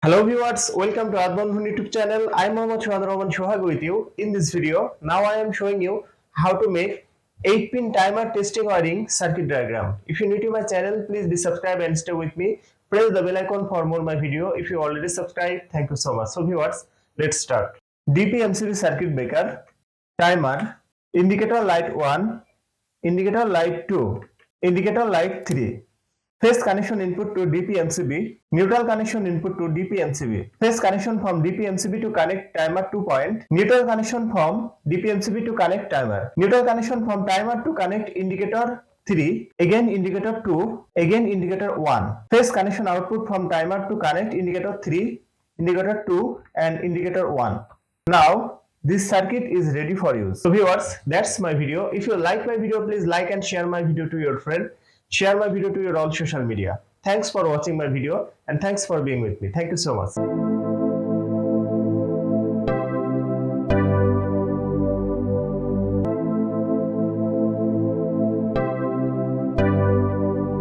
Hello viewers, welcome to Earthbondhon YouTube channel. I am Mohammad Shohag with you. In this video, now I am showing you how to make 8-pin timer testing wiring circuit diagram. If you are new to my channel, please be subscribed and stay with me. Press the bell icon for more my video. If you already subscribed, thank you so much. So viewers, let's start. DP-MCB circuit breaker, timer, indicator light 1, indicator light 2, indicator light 3. Phase connection input to DP-MCB, neutral connection input to DP-MCB. Phase connection from DP-MCB to connect timer 2 point, neutral connection from DP-MCB to connect timer, neutral connection from timer to connect indicator 3, again indicator 2, again indicator 1. Phase connection output from timer to connect indicator 3, indicator 2 and indicator 1. Now this circuit is ready for use. So viewers, that's my video. If you like my video, please like and share my video to your friend. Share my video to your all social media. Thanks for watching my video and thanks for being with me. Thank you so much.